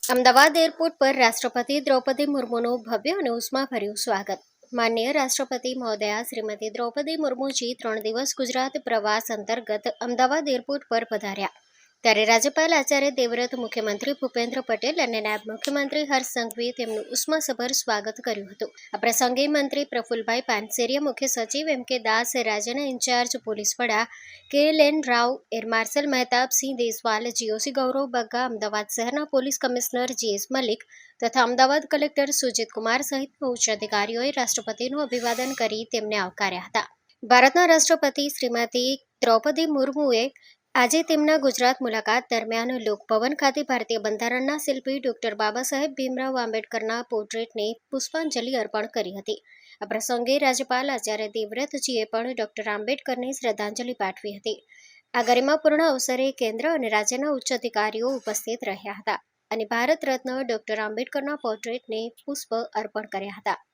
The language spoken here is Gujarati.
અમદાવાદ એરપોર્ટ પર રાષ્ટ્રપતિ દ્રૌપદી મુર્મુનું ભવ્ય અને ઉષ્માભર્યું સ્વાગત. માનનીય રાષ્ટ્રપતિ મહોદયા શ્રીમતી દ્રૌપદી મુર્મુજી 3 દિવસ ગુજરાત પ્રવાસ અંતર્ગત અમદાવાદ એરપોર્ટ પર પધાર્યા. ત્યારે રાજ્યપાલ આચાર્ય દેવવ્રત, મુખ્યમંત્રી ભૂપેન્દ્ર પટેલ અને નાયબ મુખ્યમંત્રી હર્ષ સંઘવીએ તેમનું ઉષ્માસભર સ્વાગત કર્યું હતું. આ પ્રસંગે મંત્રી પ્રફુલભાઈ પાનસેરિયા, મુખ્ય સચિવ એમ કે દાસ, રાજ્યના ઇન્ચાર્જ પોલીસ વડા KLN Rao, air marshal Mehtab Singh Deswal, GOC Gaurav Bagga, Ahmedabad શહેરના પોલીસ કમિશનર GS મલિક તથા અમદાવાદ કલેક્ટર સુજીત કુમાર સહિતના ઉચ્ચ અધિકારીઓએ રાષ્ટ્રપતિનું અભિવાદન કરી તેમને આવકાર્યા હતા. ભારતના રાષ્ટ્રપતિ શ્રીમતી દ્રૌપદી મુર્મુએ આજે તેમના ગુજરાત મુલાકાત દરમિયાન લોકભવન ખાતે ભારતીય બંધારણના શિલ્પી ડોક્ટર બાબા સાહેબ ભીમરાવ આંબેડકરના પોર્ટ્રેટને પુષ્પાંજલિ અર્પણ કરી હતી. આ પ્રસંગે રાજ્યપાલ આચાર્ય દેવવ્રતજીએ પણ ડોક્ટર આંબેડકરને શ્રદ્ધાંજલિ પાઠવી હતી. આ ગરિમાપૂર્ણ અવસરે કેન્દ્ર અને રાજ્યના ઉચ્ચ અધિકારીઓ ઉપસ્થિત રહ્યા હતા અને ભારત રત્ન ડોક્ટર આંબેડકરના પોર્ટ્રેટને પુષ્પ અર્પણ કર્યા હતા.